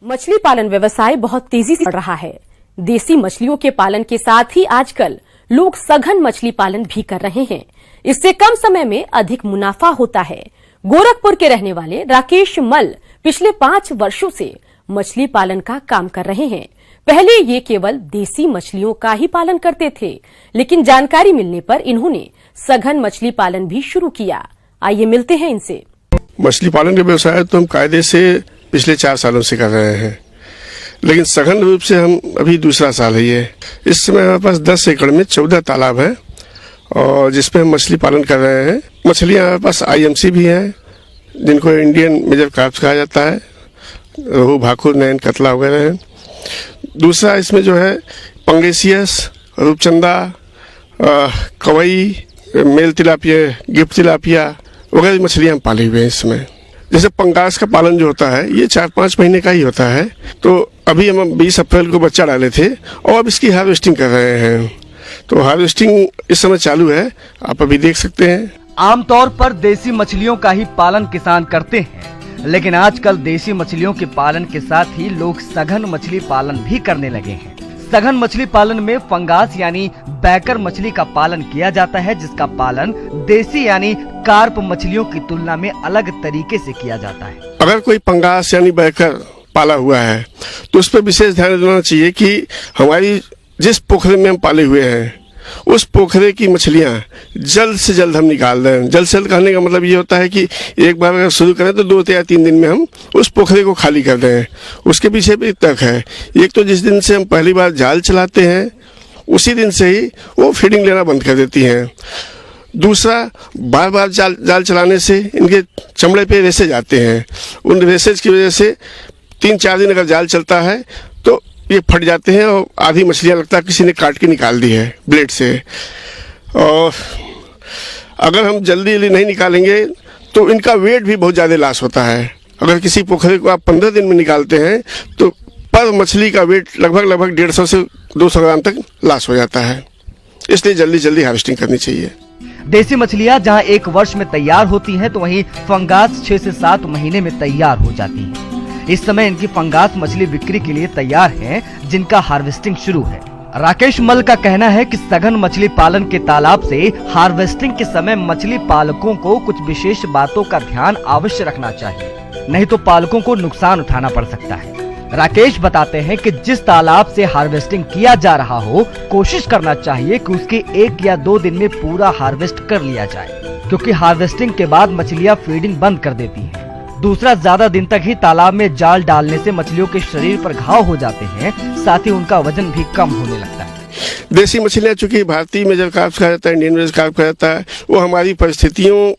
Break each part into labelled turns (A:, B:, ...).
A: मछली पालन व्यवसाय बहुत तेजी से बढ़ रहा है। देसी मछलियों के पालन के साथ ही आजकल लोग सघन मछली पालन भी कर रहे हैं। इससे कम समय में अधिक मुनाफा होता है। गोरखपुर के रहने वाले राकेश मल पिछले 5 वर्षों से मछली पालन का काम कर रहे हैं। पहले ये केवल देसी मछलियों का ही पालन करते थे, लेकिन जानकारी मिलने पर इन्होंने सघन मछली पालन भी शुरू किया। आइए मिलते हैं इनसे।
B: मछली पालन का व्यवसाय तो हम कायदे से पिछले 4 सालों से कर रहे हैं, लेकिन सघन रूप से हम अभी दूसरा साल है ये। इस समय हमारे पास 10 एकड़ में 14 तालाब है और जिसपे हम मछली पालन कर रहे हैं। मछलियाँ हमारे पास IMC भी हैं, जिनको इंडियन मेजर कार्प्स कहा जाता है। रोहू, भाकुर, नैन, कतला वगैरह हैं। दूसरा इसमें जो है पंगेसियस, रूपचंदा, कवई, मेल तिलापिया, गिफ्ट तिलापिया वगैरह मछलियाँ हम पाले हुए हैं इसमें। जैसे पंगास का पालन जो होता है ये 4-5 महीने का ही होता है। तो अभी हम 20 अप्रैल को बच्चा डाले थे और अब इसकी हार्वेस्टिंग कर रहे हैं। तो हार्वेस्टिंग इस समय चालू है, आप अभी देख सकते हैं।
C: आमतौर पर देसी मछलियों का ही पालन किसान करते हैं, लेकिन आजकल देसी मछलियों के पालन के साथ ही लोग सघन मछली पालन भी करने लगे हैं। सघन मछली पालन में फंगास यानी बैकर मछली का पालन किया जाता है, जिसका पालन देसी यानी कार्प मछलियों की तुलना में अलग तरीके से किया जाता है।
B: अगर कोई पंगास यानी बैकर पाला हुआ है तो उस पर विशेष ध्यान देना चाहिए कि हमारी जिस पोखरे में हम पाले हुए हैं उस पोखरे की मछलियां जल्द से जल्द हम निकाल दें। जल्द से जल्द कहने का मतलब ये होता है कि एक बार अगर शुरू करें तो 2 या 3 दिन में हम उस पोखरे को खाली कर दें। उसके पीछे भी तर्क है। एक तो जिस दिन से हम पहली बार जाल चलाते हैं उसी दिन से ही वो फीडिंग लेना बंद कर देती हैं। दूसरा, बार बार जाल चलाने से इनके चमड़े पे रेसेज आते हैं। उन रेसेज की वजह से 3-4 दिन अगर जाल चलता है तो ये फट जाते हैं और आधी मछलियाँ लगता है किसी ने काट के निकाल दी है ब्लेड से। और अगर हम जल्दी नहीं निकालेंगे तो इनका वेट भी बहुत ज़्यादा लॉस होता है। अगर किसी पोखरे को आप 15 दिन में निकालते हैं तो पर मछली का वेट लगभग 150 से 200 ग्राम तक लॉस हो जाता है। इसलिए जल्दी हार्वेस्टिंग करनी चाहिए।
C: देसी मछलियाँ जहाँ 1 वर्ष में तैयार होती हैं, तो वहीं फंगास 6 से 7 महीने में तैयार हो जाती है। इस समय इनकी फंगास मछली बिक्री के लिए तैयार हैं, जिनका हार्वेस्टिंग शुरू है। राकेश मल का कहना है कि सघन मछली पालन के तालाब से हार्वेस्टिंग के समय मछली पालकों को कुछ विशेष बातों का ध्यान अवश्य रखना चाहिए, नहीं तो पालकों को नुकसान उठाना पड़ सकता है। राकेश बताते हैं कि जिस तालाब से हार्वेस्टिंग किया जा रहा हो, कोशिश करना चाहिए कि उसके 1 या 2 दिन में पूरा हार्वेस्ट कर लिया जाए, क्योंकि हार्वेस्टिंग के बाद मछलियाँ फीडिंग बंद कर देती हैं। दूसरा, ज्यादा दिन तक ही तालाब में जाल डालने से मछलियों के शरीर पर घाव हो जाते हैं, साथ ही उनका वजन भी कम होने लगता है।
B: देसी मछलियाँ चूंकि भारतीय मेजर कार्प्स कहा जाता है, इंडियन मेजर कार्प कहा जाता है, वो हमारी परिस्थितियों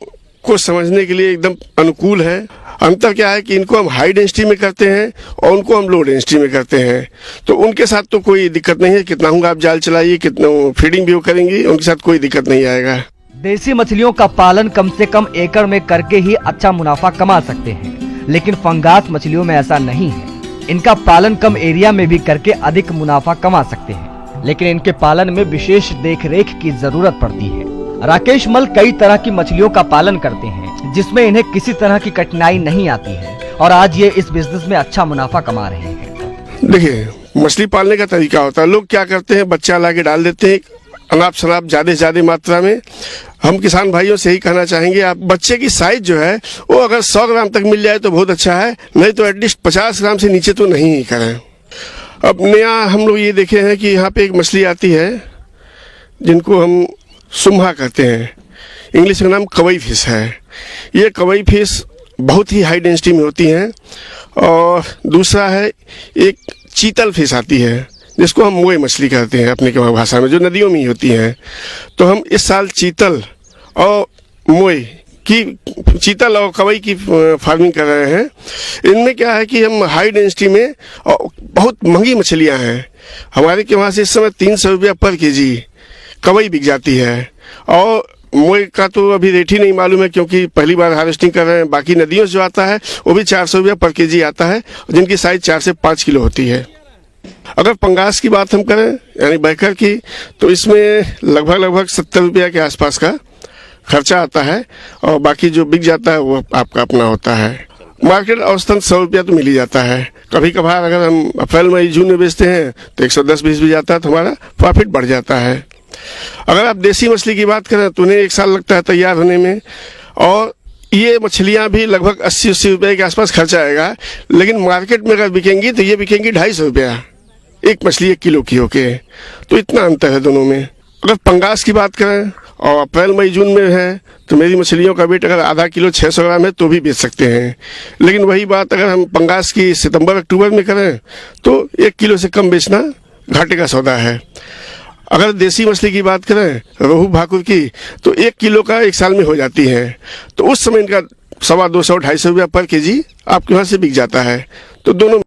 B: को समझने के लिए एकदम अनुकूल है। अंतर क्या है कि इनको हम हाई डेंसिटी में करते हैं और उनको हम लो डेंसिटी में करते हैं। तो उनके साथ तो कोई दिक्कत नहीं है, कितना होगा आप जाल चलाइए, कितना फीडिंग भी वो करेंगी, उनके साथ कोई दिक्कत नहीं आएगा।
C: देसी मछलियों का पालन कम से कम एकड़ में करके ही अच्छा मुनाफा कमा सकते हैं, लेकिन फंगास मछलियों में ऐसा नहीं है। इनका पालन कम एरिया में भी करके अधिक मुनाफा कमा सकते हैं, लेकिन इनके पालन में विशेष देखरेख की जरूरत पड़ती है। राकेश मल कई तरह की मछलियों का पालन करते हैं, जिसमें इन्हें किसी तरह की कठिनाई नहीं आती है और आज ये इस बिजनेस में अच्छा मुनाफा कमा रहे हैं।
B: देखिए, मछली पालने का तरीका होता है। लोग क्या करते हैं, बच्चा ला के डाल देते हैं अनाप शनाप ज्यादा से ज्यादा मात्रा में। हम किसान भाइयों से यही कहना चाहेंगे, आप बच्चे की साइज जो है वो अगर 100 ग्राम तक मिल जाए तो बहुत अच्छा है, नहीं तो एटलीस्ट 50 ग्राम से नीचे तो नहीं ही करें। अब नया हम लोग ये देखे हैं कि यहाँ पे एक मछली आती है जिनको हम सुम्हा कहते हैं, इंग्लिश का नाम कवई फिश है। ये कवई फिश बहुत ही हाई डेंसिटी में होती हैं। और दूसरा है एक चीतल फिश आती है जिसको हम मोए मछली कहते हैं अपने के भाषा में, जो नदियों में ही होती हैं। तो हम इस साल चीतल और मोए की, चीतल और कवई की फार्मिंग कर रहे हैं। इनमें क्या है कि हम हाई डेंसिटी में, और बहुत महंगी मछलियां हैं हमारे के वहाँ से इस समय 300 रुपया पर केजी कवई बिक जाती है। और मोए का तो अभी रेट ही नहीं मालूम है, क्योंकि पहली बार हार्वेस्टिंग कर रहे हैं। बाकी नदियों से जो आता है वो भी 400 रुपया पर केजी आता है, जिनकी साइज 4 से 5 किलो होती है। अगर पंगास की बात हम करें यानी बैकर की, तो इसमें लगभग 70 रुपया के आसपास का खर्चा आता है और बाकी जो बिक जाता है वो आपका अपना होता है। मार्केट औसतन 100 रुपया तो मिल ही जाता है। कभी कभार अगर हम अप्रैल मई जून में बेचते हैं तो 110-120 भी जाता है, तो हमारा प्रॉफिट बढ़ जाता है। अगर आप देसी मछली की बात करें तो उन्हें 1 साल लगता है तैयार होने में, और ये मछलियां भी लगभग 80-80 रुपये के आसपास खर्चा आएगा। लेकिन मार्केट में अगर बिकेंगी तो ये बिकेंगी 250 रुपया एक मछली 1 किलो की होके, तो इतना अंतर है दोनों में। अगर पंगास की बात करें और अप्रैल मई जून में है तो मेरी मछलियों का वेट अगर आधा किलो 600 ग्राम है तो भी बेच सकते हैं। लेकिन वही बात अगर हम पंगास की सितंबर अक्टूबर में करें तो 1 किलो से कम बेचना घाटे का सौदा है। अगर देसी मछली की बात करें, रोहू भाकुर की, तो 1 किलो का 1 साल में हो जाती है, तो उस समय इनका 250-250 रुपया पर केजी आपके वहाँ से बिक जाता है। तो दोनों